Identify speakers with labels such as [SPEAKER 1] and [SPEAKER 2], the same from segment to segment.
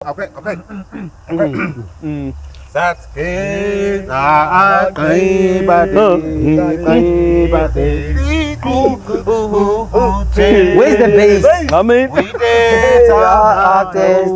[SPEAKER 1] Okay. That's good.
[SPEAKER 2] Where's the bass?
[SPEAKER 3] Amen.
[SPEAKER 1] We did artist.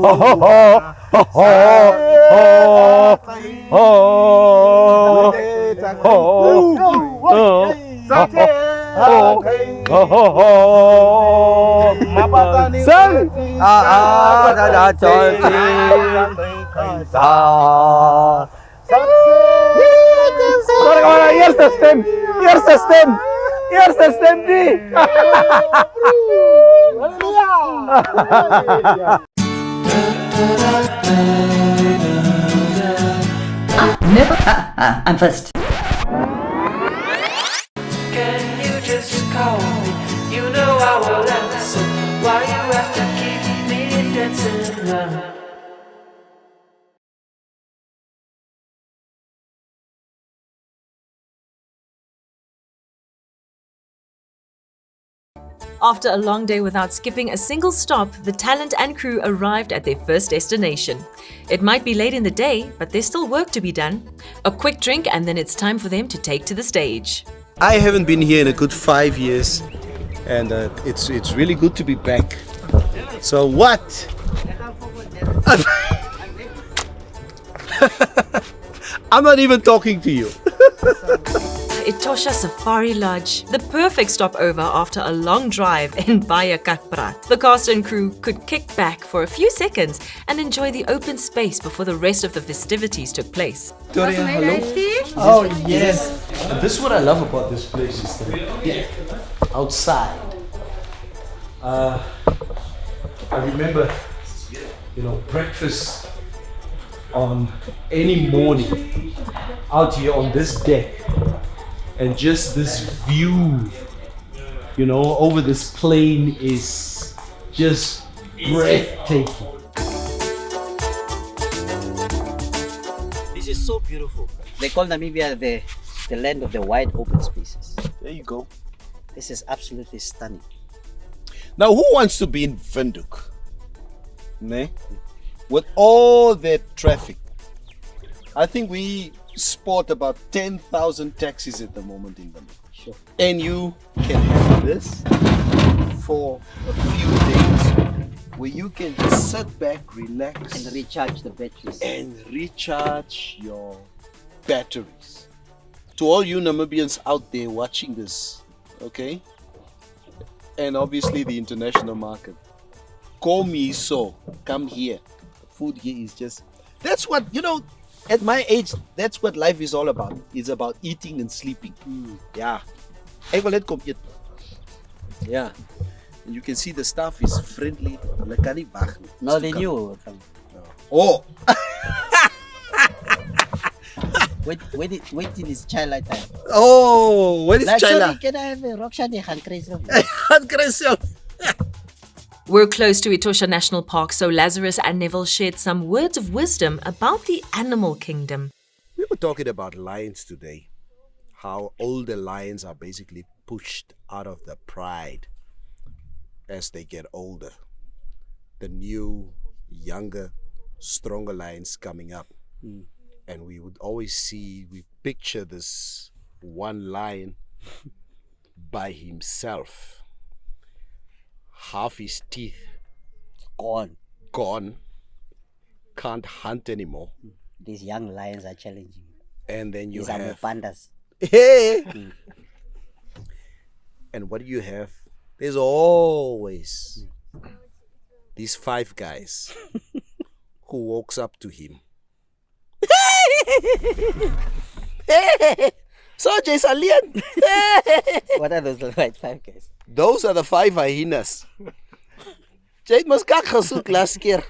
[SPEAKER 3] Here's the stem.
[SPEAKER 2] Never. I'm first.
[SPEAKER 4] Can you just call me? You know I will answer. Why you have to keep me dancing around?
[SPEAKER 5] After a long day without skipping a single stop, the talent and crew arrived at their first destination. It might be late in the day, but there's still work to be done. A quick drink and then it's time for them to take to the stage.
[SPEAKER 6] I haven't been here in a good 5 years, and it's really good to be back. So what? I'm not even talking to you.
[SPEAKER 5] Etosha Safari Lodge, the perfect stopover after a long drive in Baie-Kakpraat. The cast and crew could kick back for a few seconds and enjoy the open space before the rest of the festivities took place.
[SPEAKER 6] Victoria, hello.
[SPEAKER 2] Oh, yes.
[SPEAKER 6] And this is what I love about this place is that outside. I remember, breakfast on any morning out here on this deck. And just this view, over this plain is just breathtaking.
[SPEAKER 2] This is so beautiful. They call Namibia the land of the wide open spaces.
[SPEAKER 6] There you go.
[SPEAKER 2] This is absolutely stunning.
[SPEAKER 6] Now, who wants to be in Windhoek? Ne? With all that traffic. I think we spot about 10,000 taxis at the moment in Windhoek.
[SPEAKER 2] Sure.
[SPEAKER 6] And you can have this for a few days where you can just sit back, relax,
[SPEAKER 2] And recharge the batteries.
[SPEAKER 6] and recharge your batteries. To all you Namibians out there watching this, okay? And obviously the international market. Come here. Food here is just, that's what, at my age, that's what life is all about. It's about eating and sleeping. Yeah. Hey, well, let's come eat. Yeah. And you can see the staff is friendly.
[SPEAKER 2] No, they knew.
[SPEAKER 6] Oh!
[SPEAKER 2] Wait till it's childlight time.
[SPEAKER 6] Oh! What is China?
[SPEAKER 2] Can I have a Roxanne crazy?
[SPEAKER 5] We're close to Etosha National Park, so Lazarus and Neville shared some words of wisdom about the animal kingdom.
[SPEAKER 6] We were talking about lions today. How older lions are basically pushed out of the pride as they get older. The new, younger, stronger lions coming up. And we would always we picture this one lion by himself. Half his teeth
[SPEAKER 2] Gone.
[SPEAKER 6] Can't hunt anymore.
[SPEAKER 2] These young lions are challenging.
[SPEAKER 6] And then you
[SPEAKER 2] These are
[SPEAKER 6] have
[SPEAKER 2] pandas.
[SPEAKER 6] Hey! And what do you have? There's always these 5 guys who walks up to him. So, Jason Leon.
[SPEAKER 2] What are those like 5 guys?
[SPEAKER 6] Those are the 5 hyenas. Jade must got gesoek last year.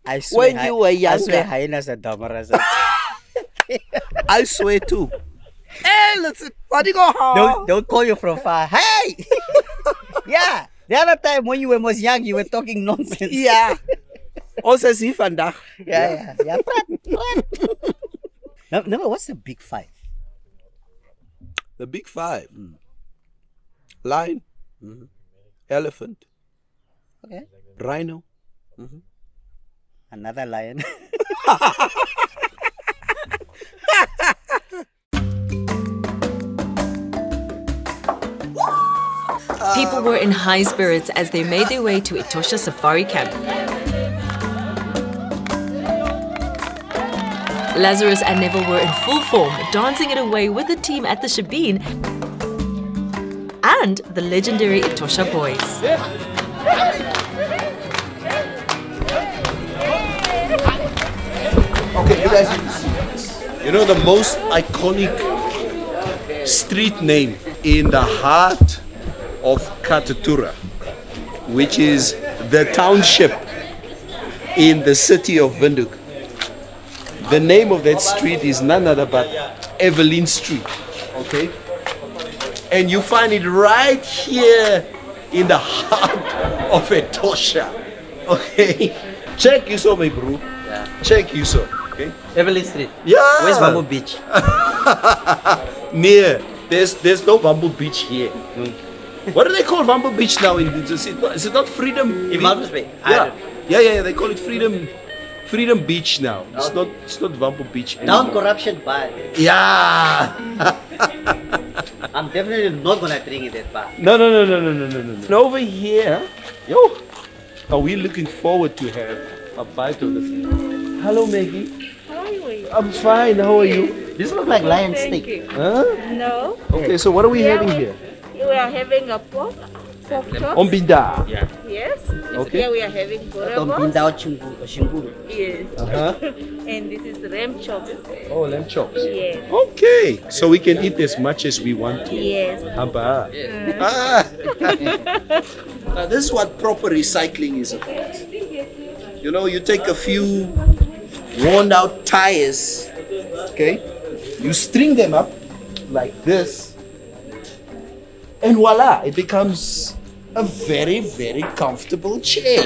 [SPEAKER 2] I swear,
[SPEAKER 6] When you were younger.
[SPEAKER 2] I swear hyenas are dumber as
[SPEAKER 6] I swear too. Hey, listen, what do you go?
[SPEAKER 2] They'll call you from far. Hey! Yeah, the other time when you were most young, you were talking nonsense.
[SPEAKER 6] Yeah. Also, see vandaag.
[SPEAKER 2] Yeah. No, what's the big 5?
[SPEAKER 6] The big 5. Lion, elephant,
[SPEAKER 2] Okay.
[SPEAKER 6] rhino,
[SPEAKER 2] Another lion.
[SPEAKER 5] People were in high spirits as they made their way to Etosha Safari Camp. Lazarus and Neville were in full form, dancing it away with the team at the Shebeen and the legendary Etosha boys.
[SPEAKER 6] Okay, you guys need to see this. You know the most iconic street name in the heart of Katatura, which is the township in the city of Windhoek. The name of that street is none other but Evelyn Street, okay? And you find it right here in the heart of Etosha, okay? Check you saw, my bro.
[SPEAKER 2] Yeah.
[SPEAKER 6] Check you saw, okay?
[SPEAKER 2] Evelyn Street.
[SPEAKER 6] Yeah.
[SPEAKER 2] Where's Bamboo Beach?
[SPEAKER 6] Near. There's no Bamboo Beach here. What do they call Bamboo Beach now? Is it not Freedom?
[SPEAKER 2] In Malmö's Bay.
[SPEAKER 6] Yeah. They call it Freedom Beach now. It's not Bamboo Beach anymore.
[SPEAKER 2] Down corruption bar.
[SPEAKER 6] Yeah.
[SPEAKER 2] I'm definitely not gonna drink in that bar.
[SPEAKER 6] No. And over here, are we looking forward to have a bite of this? Hello, Maggie.
[SPEAKER 7] How are you?
[SPEAKER 6] I'm fine. How are you?
[SPEAKER 2] This looks like lion
[SPEAKER 7] Thank
[SPEAKER 2] steak.
[SPEAKER 7] you.
[SPEAKER 6] Huh?
[SPEAKER 7] No.
[SPEAKER 6] Okay, so what are we
[SPEAKER 7] Yeah,
[SPEAKER 6] having
[SPEAKER 7] we-
[SPEAKER 6] here?
[SPEAKER 7] We are having a pork chops.
[SPEAKER 6] Ombinda.
[SPEAKER 7] Yes.
[SPEAKER 6] Okay.
[SPEAKER 7] Here we are having
[SPEAKER 2] Don't
[SPEAKER 7] borabos.
[SPEAKER 2] pin down shinguru.
[SPEAKER 7] Yes.
[SPEAKER 6] Uh-huh.
[SPEAKER 7] And this is ram chops.
[SPEAKER 6] Oh, lamb chops.
[SPEAKER 7] Yes.
[SPEAKER 6] Okay, so we can eat as much as we want to.
[SPEAKER 7] Yes.
[SPEAKER 6] Haba. Ah. Now this is what proper recycling is about. You know, you take a few worn out tires, okay? You string them up like this, and voila, it becomes a very, very comfortable chair.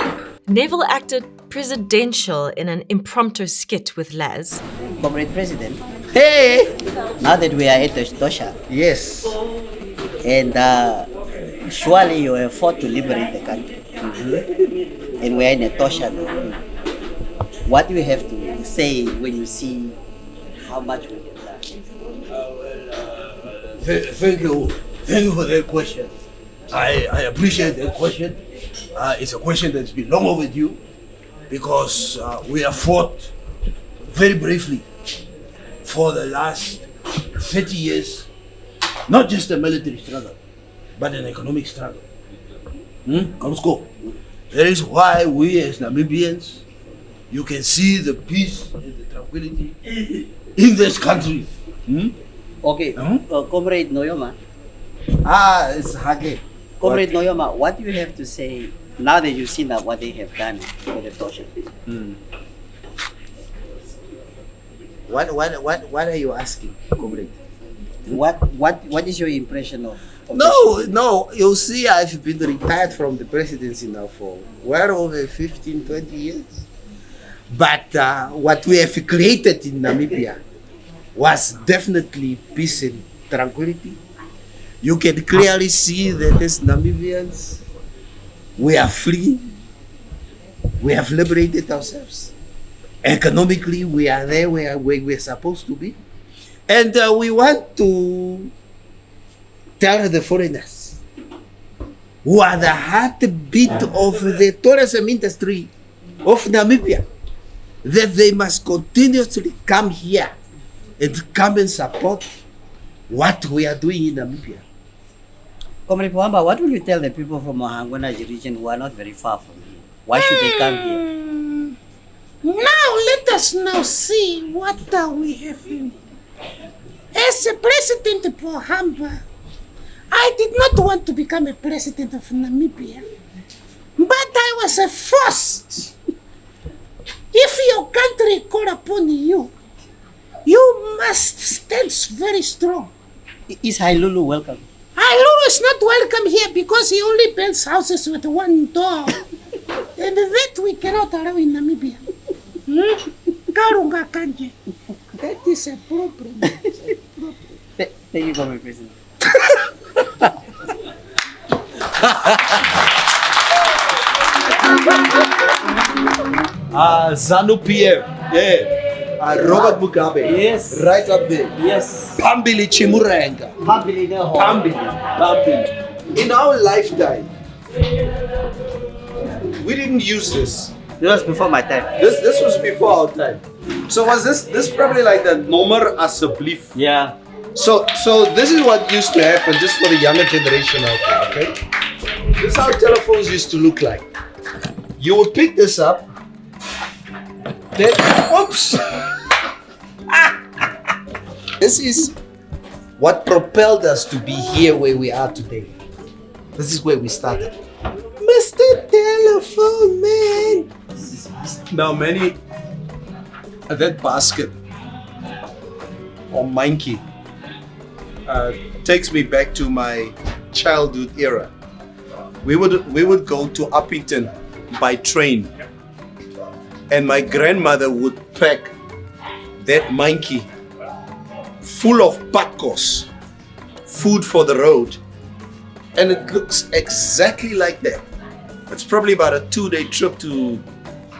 [SPEAKER 5] Neville acted presidential in an impromptu skit with Laz.
[SPEAKER 2] Comrade President,
[SPEAKER 6] Hey!
[SPEAKER 2] now that we are at Etosha,
[SPEAKER 6] Yes.
[SPEAKER 2] and surely you have fought to liberate the country. And we are in Etosha now. What do you have to say when you see how much we have done?
[SPEAKER 8] Thank you for that question. I appreciate that question. It's a question that's been long overdue because we have fought very bravely for the last 30 years, not just a military struggle, but an economic struggle. Let's go. That is why we as Namibians, you can see the peace and the tranquility in this country.
[SPEAKER 2] Okay, Comrade Noyoma.
[SPEAKER 6] It's Hage.
[SPEAKER 2] Comrade Noyoma, what do you have to say now that you've seen what they have done with Etosha?
[SPEAKER 6] What are you asking, comrade?
[SPEAKER 2] What is your impression of
[SPEAKER 6] No, you see, I've been retired from the presidency now for well over 15, 20 years. But what we have created in Namibia was definitely peace and tranquility. You can clearly see that as Namibians, we are free. We have liberated ourselves. Economically, we are there where we're supposed to be. And we want to tell the foreigners who are the heartbeat of the tourism industry of Namibia that they must continuously come here and come and support what we are doing in Namibia.
[SPEAKER 2] Comrade Pohamba, what will you tell the people from Gondwana region who are not very far from here? Why should they come here?
[SPEAKER 9] Now let us now see what we have in. As a President Pohamba, I did not want to become a president of Namibia, but I was forced. If your country call upon you, you must stand very strong.
[SPEAKER 2] Is Hailulu welcome?
[SPEAKER 9] Hailulu is not welcome here because he only builds houses with one door. And that we cannot allow in Namibia. Karunga kanje. That is a problem.
[SPEAKER 2] Thank you, Comrade President.
[SPEAKER 8] ZANU-PF. Yeah. Robert Mugabe.
[SPEAKER 2] Yes.
[SPEAKER 8] Right up there.
[SPEAKER 2] Yes.
[SPEAKER 8] Phambili Chimurenga.
[SPEAKER 2] Phambili no.
[SPEAKER 8] Phambili. In our lifetime, we didn't use this.
[SPEAKER 2] This was before my time.
[SPEAKER 8] This was before our time. So was this probably like the Nomer Asseblief?
[SPEAKER 2] Yeah.
[SPEAKER 8] So this is what used to happen, just for the younger generation out there, okay? This is how telephones used to look like. You would pick this up, then, oops! This is what propelled us to be here where we are today. This is where we started. Mr. Telephone Man! Now many, that basket, or monkey, takes me back to my childhood era. We would go to Upington by train, and my grandmother would pack that monkey full of pakos, food for the road, and it looks exactly like that. It's probably about a 2-day trip to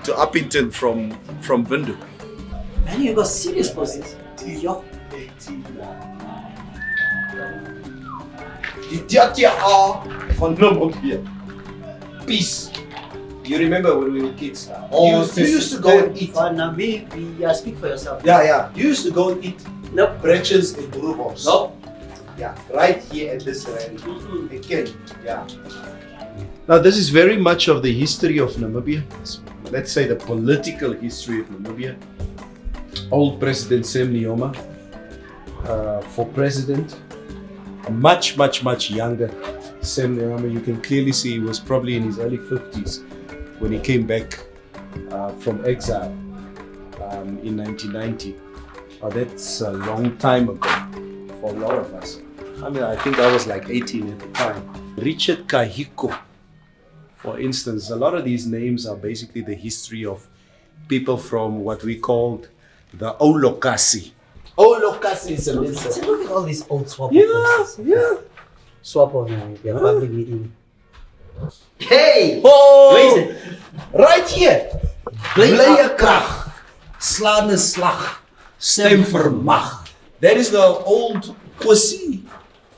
[SPEAKER 8] Upington from Bindu.
[SPEAKER 2] Man, you got serious process. Yo.
[SPEAKER 8] Die 30 jaar van Namibia. Peace. You remember when we were kids? You used to go and eat.
[SPEAKER 2] Namibia, speak for yourself.
[SPEAKER 8] Yeah. You used to go and eat.
[SPEAKER 2] Nope.
[SPEAKER 8] Branches in Burubos.
[SPEAKER 2] Nope.
[SPEAKER 8] Yeah, right here at this rally. Again, yeah. Now this is very much of the history of Namibia. Let's say the political history of Namibia. Old President Sam Nujoma for president. A much younger Sam Nujoma. You can clearly see he was probably in his early 50s when he came back from exile in 1990. That's a long time ago for a lot of us. I mean, I think I was like 18 at the time. Richard Kahiko, for instance. A lot of these names are basically the history of people from what we called the Olokasi. Olokasi is a list.
[SPEAKER 2] Look at all these old Swapo posters.
[SPEAKER 8] Yeah.
[SPEAKER 2] Swapo, yeah, public meeting. Hey!
[SPEAKER 8] Oh!
[SPEAKER 2] Where is it?
[SPEAKER 8] Right here. Blye krag, slaande slag, stem vermag. That is the old Kwesi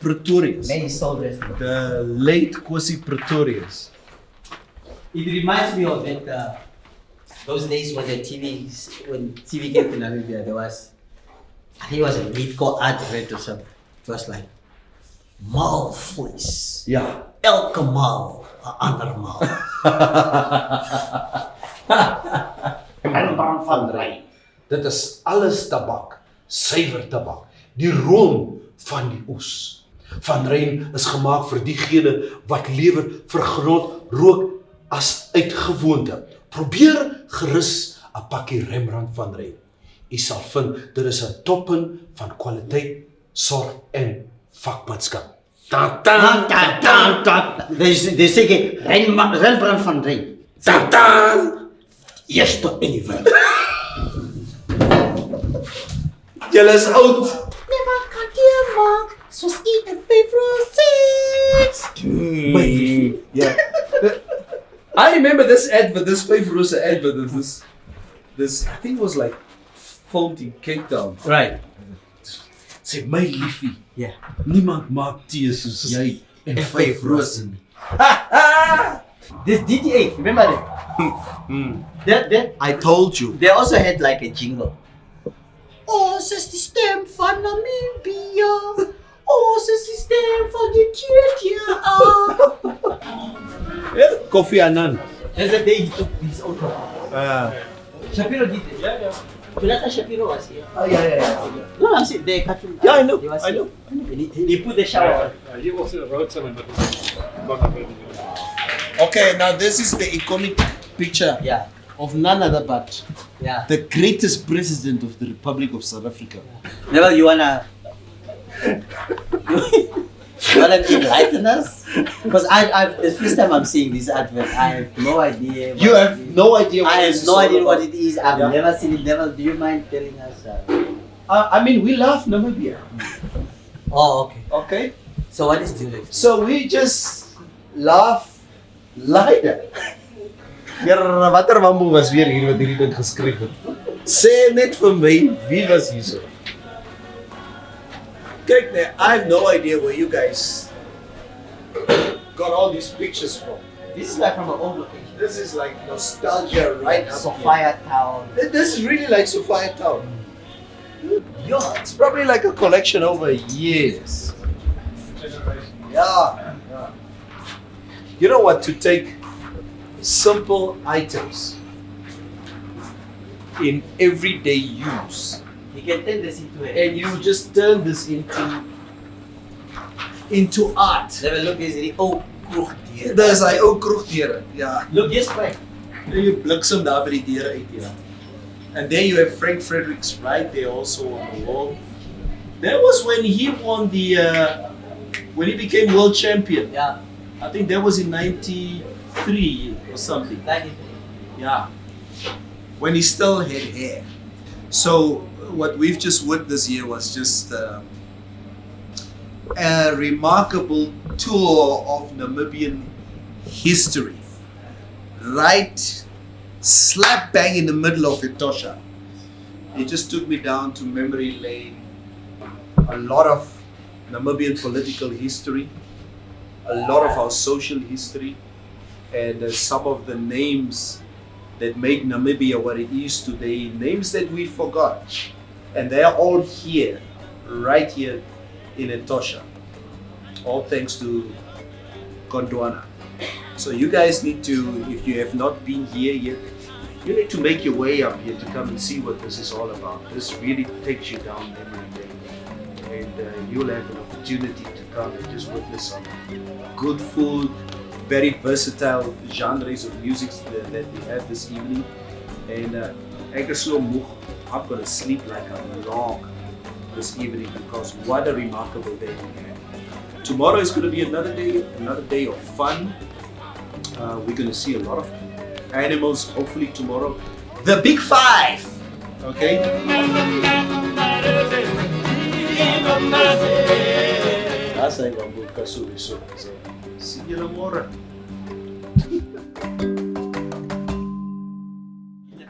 [SPEAKER 8] Pretorius.
[SPEAKER 2] Many soldiers.
[SPEAKER 8] The late Kwesi Pretorius.
[SPEAKER 2] It reminds me of that those days when when TV came to Namibia, there was, I think it was a lead called advert or something. It was like Malvlees.
[SPEAKER 8] Yeah.
[SPEAKER 2] Elke maal 'n ander maal.
[SPEAKER 8] Rembrandt van Rijn. Dit is alles tabak, suiwer tabak. Die room van die oes. Van Rijn is gemaak vir diegene wat lewer vir grond rook as uitgewoonte. Probeer gerus 'n pakkie Rembrandt van Rijn. U sal vind dit is 'n toppen van kwaliteit, sorg en vakmanskap.
[SPEAKER 2] They say Rembrandt van Rijn.
[SPEAKER 8] Eerste in die wêreld. Julle is oud.
[SPEAKER 9] Never kan jy maak soos u 'n favorite sex.
[SPEAKER 8] Yeah. I remember this advert, this favorite advert of this I think it was like filmed in Cape Town.
[SPEAKER 2] Right.
[SPEAKER 8] Sê my liefie.
[SPEAKER 2] Yeah.
[SPEAKER 8] Niemand maak tee soos jy en vyf rose nie.
[SPEAKER 2] This DTA, remember that?
[SPEAKER 8] I told you.
[SPEAKER 2] They also had like a jingle.
[SPEAKER 9] Ons is die stem van Namibia. Ons is die stem van die GTA.
[SPEAKER 8] Yeah, Kofi Annan.
[SPEAKER 2] There's a day he took his own Shapiro did it. Yeah. Jonathan Shapiro was here.
[SPEAKER 8] Oh yeah.
[SPEAKER 2] No, I'm saying they cut him.
[SPEAKER 8] Yeah, I know.
[SPEAKER 2] He was
[SPEAKER 8] I
[SPEAKER 2] here.
[SPEAKER 8] know.
[SPEAKER 2] And he put the shower.
[SPEAKER 3] He also wrote something, but
[SPEAKER 8] Okay, now this is the iconic picture
[SPEAKER 2] Yeah.
[SPEAKER 8] of none other but
[SPEAKER 2] Yeah.
[SPEAKER 8] the greatest president of the Republic of South Africa.
[SPEAKER 2] Neville, you wanna enlighten us? Because the first time I'm seeing this advert, I have no idea.
[SPEAKER 8] You have no idea what
[SPEAKER 2] I
[SPEAKER 8] this
[SPEAKER 2] have
[SPEAKER 8] is
[SPEAKER 2] no
[SPEAKER 8] all
[SPEAKER 2] idea
[SPEAKER 8] about.
[SPEAKER 2] what it is. I've
[SPEAKER 8] Yeah.
[SPEAKER 2] never seen it. Neville, do you mind telling us?
[SPEAKER 8] I mean, we love Namibia.
[SPEAKER 2] Oh, okay.
[SPEAKER 8] Okay?
[SPEAKER 2] So what is the lyrics?
[SPEAKER 8] So we just laugh like that.
[SPEAKER 6] Ja, watter mambo was weer hier wat hierdie ding geskryf het? Sê net vir my, wie was hier so? Kyk nee, I have no idea where you guys got all these pictures from.
[SPEAKER 2] This is like from an old location.
[SPEAKER 6] This is like nostalgia right up
[SPEAKER 2] Sophia Town.
[SPEAKER 6] here. This is really like Sophia Town. Yeah, it's probably like a collection over years. Yeah. You know what? To take simple items in everyday use,
[SPEAKER 2] You can turn this into
[SPEAKER 6] and you just turn this into art.
[SPEAKER 2] Have a look, is die ou kroegdeur.
[SPEAKER 6] Dis hy ou kroegdeure. Ja.
[SPEAKER 2] Look, yes, right.
[SPEAKER 6] You bliksem daar by die deure uit hier. And then you have Frank Fredericks right there also on the wall. That was when he won the when he became world champion.
[SPEAKER 2] Yeah,
[SPEAKER 6] I think that was in 93 or something.
[SPEAKER 2] 93.
[SPEAKER 6] Yeah. When he still had hair. So what we've just witnessed here was just a remarkable tour of Namibian history. Right slap bang in the middle of Etosha. It just took me down to memory lane. A lot of Namibian political history, a lot of our social history, and some of the names that make Namibia what it is today, names that we forgot. And they are all here, right here in Etosha. All thanks to Gondwana. So you guys need to, if you have not been here yet, you need to make your way up here to come and see what this is all about. This really takes you down memory lane. And you'll have an opportunity to come and just witness some good food, very versatile genres of music that we have this evening. And I'm gonna sleep like a log this evening because what a remarkable day we had. Tomorrow is gonna be another day of fun. We're gonna see a lot of animals hopefully tomorrow. The Big Five! Okay? Asa yung buka suso. See you tomorrow.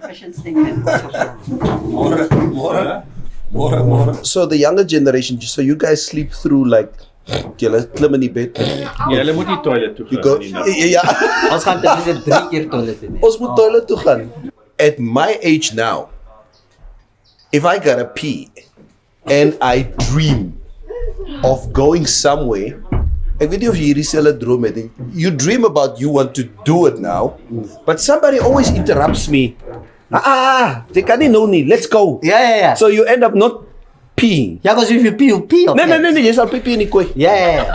[SPEAKER 2] Fashion statement.
[SPEAKER 6] So the younger generation, so you guys sleep through like julle klim in die bed.
[SPEAKER 1] Ja, hulle moet nie toilet toe
[SPEAKER 6] You
[SPEAKER 1] gaan
[SPEAKER 6] go,
[SPEAKER 1] nie. nou.
[SPEAKER 6] ja.
[SPEAKER 2] Ons gaan ten minste 3 keer toilet in.
[SPEAKER 6] Ons moet toilet toe gaan. At my age now, if I gotta pee and I dream of going somewhere, ek weet nie of jy hierdie selfe droom het nie. You dream about you want to do it now, but somebody always interrupts me. Jy kan nie nou nie, let's go.
[SPEAKER 2] Yeah.
[SPEAKER 6] So you end up not peeing.
[SPEAKER 2] Yeah, because if you pee, you pee. Okay?
[SPEAKER 6] Nee, jy sal pee in die kooi.
[SPEAKER 2] Yeah.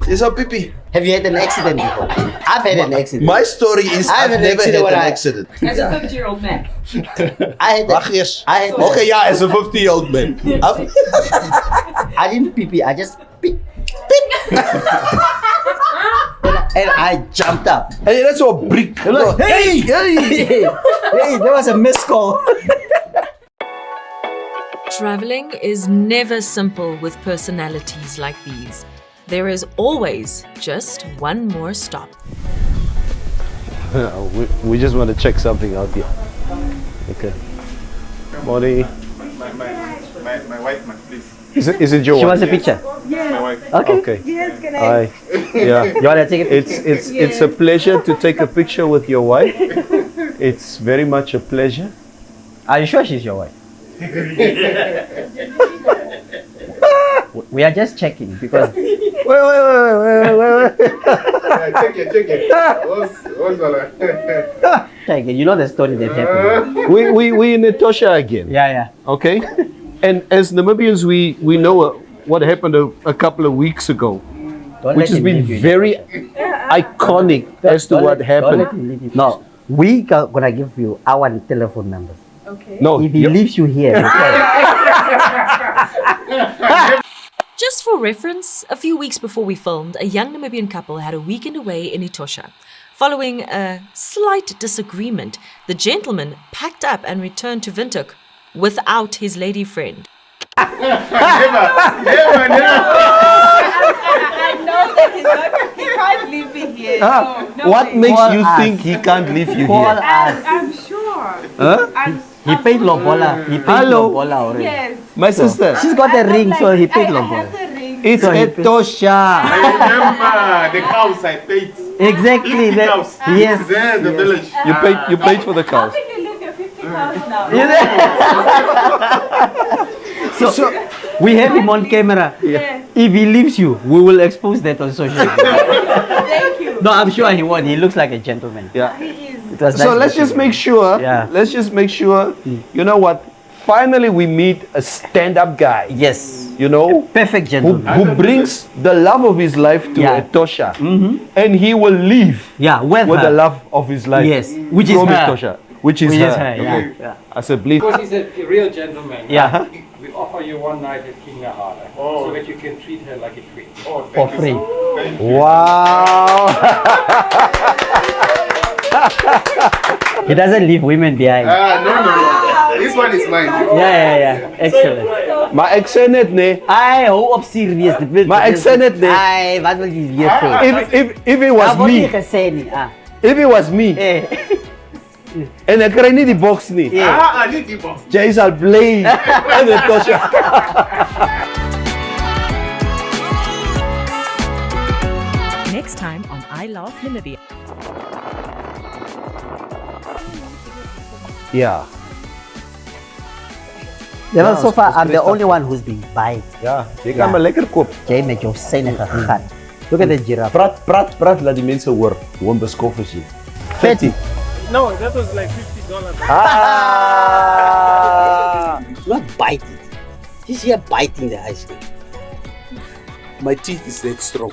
[SPEAKER 6] Jy sal pee.
[SPEAKER 2] Have you had an accident before? I've had an accident.
[SPEAKER 6] My story is I've never had an accident.
[SPEAKER 5] As a 50-year-old man.
[SPEAKER 2] I had
[SPEAKER 6] Wag eers.
[SPEAKER 2] I had
[SPEAKER 6] Okay, yeah, as a 50-year-old man.
[SPEAKER 2] I didn't pee. I just pee. and I jumped up.
[SPEAKER 6] Hey, that's a brick.
[SPEAKER 2] Hey, there was a missed call.
[SPEAKER 5] Traveling is never simple with personalities like these. There is always just one more stop.
[SPEAKER 3] We just want to check something out here. Okay. Morning.
[SPEAKER 1] My wife, please.
[SPEAKER 3] Is it your
[SPEAKER 2] She
[SPEAKER 3] wife?
[SPEAKER 2] wants a picture.
[SPEAKER 1] My wife.
[SPEAKER 2] Okay.
[SPEAKER 3] Okay.
[SPEAKER 10] Yes, can
[SPEAKER 3] Hi. Yeah.
[SPEAKER 2] You want to take a picture?
[SPEAKER 3] It's a pleasure to take a picture with your wife. It's very much a pleasure.
[SPEAKER 2] Are you sure she's your wife? We are just checking because
[SPEAKER 3] Wait.
[SPEAKER 1] Check it. What's
[SPEAKER 2] check it. You know the story that happened.
[SPEAKER 3] We in Etosha again.
[SPEAKER 2] Yeah.
[SPEAKER 3] Okay. And as Namibians, we know what happened a couple of weeks ago,
[SPEAKER 2] Don't
[SPEAKER 3] which
[SPEAKER 2] let
[SPEAKER 3] has
[SPEAKER 2] him
[SPEAKER 3] been
[SPEAKER 2] leave you.
[SPEAKER 3] very iconic as to
[SPEAKER 2] Don't
[SPEAKER 3] what
[SPEAKER 2] let
[SPEAKER 3] happened.
[SPEAKER 2] him leave you. No, we gonna give you our telephone numbers.
[SPEAKER 10] Okay.
[SPEAKER 3] No,
[SPEAKER 2] If he leaves you here, you can.
[SPEAKER 5] Just for reference, a few weeks before we filmed, a young Namibian couple had a weekend away in Etosha. Following a slight disagreement, the gentleman packed up and returned to Windhoek without his lady friend.
[SPEAKER 10] I know that. He can't leave me here.
[SPEAKER 3] What makes you think he can't leave you here?
[SPEAKER 10] I'm sure.
[SPEAKER 3] Huh?
[SPEAKER 11] He paid lobola. He paid lobola already.
[SPEAKER 10] Yes.
[SPEAKER 3] My sister.
[SPEAKER 11] She's got a ring, so he paid lobola.
[SPEAKER 3] It's Etosha.
[SPEAKER 1] I remember the cows I paid.
[SPEAKER 11] Exactly.
[SPEAKER 1] 50 cows.
[SPEAKER 11] Yes.
[SPEAKER 1] There in the village.
[SPEAKER 3] You paid for the cows.
[SPEAKER 10] How can you leave your 50,000 now?
[SPEAKER 11] So we have him on camera.
[SPEAKER 10] Yes.
[SPEAKER 11] If he leaves you, we will expose that on social media.
[SPEAKER 10] Thank you.
[SPEAKER 11] No, I'm sure he won't. He looks like a gentleman.
[SPEAKER 3] Yeah.
[SPEAKER 10] He is.
[SPEAKER 11] It was
[SPEAKER 3] So
[SPEAKER 11] nice
[SPEAKER 3] let's just
[SPEAKER 11] meeting
[SPEAKER 3] make sure.
[SPEAKER 11] Yeah.
[SPEAKER 3] Let's just make sure. You know what? Finally, we meet a stand-up guy.
[SPEAKER 11] you. Yes.
[SPEAKER 3] You know,
[SPEAKER 11] Perfect
[SPEAKER 3] who
[SPEAKER 11] gentleman.
[SPEAKER 3] brings the love of his life to
[SPEAKER 11] Yeah.
[SPEAKER 3] Etosha, and he will leave
[SPEAKER 11] Yeah, with
[SPEAKER 3] with
[SPEAKER 11] her.
[SPEAKER 3] the love of his life.
[SPEAKER 11] Yes, which is
[SPEAKER 3] from
[SPEAKER 11] her.
[SPEAKER 3] Etosha, which is
[SPEAKER 11] Which
[SPEAKER 3] her.
[SPEAKER 11] is her, yeah.
[SPEAKER 3] Okay.
[SPEAKER 11] Yeah.
[SPEAKER 3] I said, please.
[SPEAKER 12] Because he's a real gentleman.
[SPEAKER 11] Yeah.
[SPEAKER 12] We offer you one night at King Lahara so that you can treat her like a queen.
[SPEAKER 1] Oh,
[SPEAKER 11] For
[SPEAKER 1] thank you
[SPEAKER 11] free.
[SPEAKER 1] so- thank you.
[SPEAKER 3] Wow.
[SPEAKER 11] He doesn't leave women behind.
[SPEAKER 1] No. This one is mine.
[SPEAKER 11] Yeah. Excellent.
[SPEAKER 3] Maar ik zei net, nee.
[SPEAKER 11] Ai, hou op serieus. Dit wil-
[SPEAKER 3] Maar ik zei net, nee.
[SPEAKER 11] Ai, wat wil je weer doen?
[SPEAKER 3] If it was
[SPEAKER 11] Dat wordt niet
[SPEAKER 3] me,
[SPEAKER 11] gesê nie. Ah.
[SPEAKER 3] if it was me,
[SPEAKER 11] Eh.
[SPEAKER 3] en ik krijg niet die box niet,
[SPEAKER 1] Niet die box.
[SPEAKER 3] jij zal blij in Etosha.
[SPEAKER 5] Next time on I Love Namibia.
[SPEAKER 3] Ja.
[SPEAKER 11] Ja, want so far I'm the only one who's been bite.
[SPEAKER 3] Ja, je kan me lekker kopen.
[SPEAKER 11] Jy met jou sinnige gat. Look at the giraffe.
[SPEAKER 3] Praat, laat die mensen horen. Gewoon beskof is je. Fatty.
[SPEAKER 12] No, that was like $50.
[SPEAKER 2] Not bite it. Just here biting the ice cream.
[SPEAKER 6] My teeth is that strong.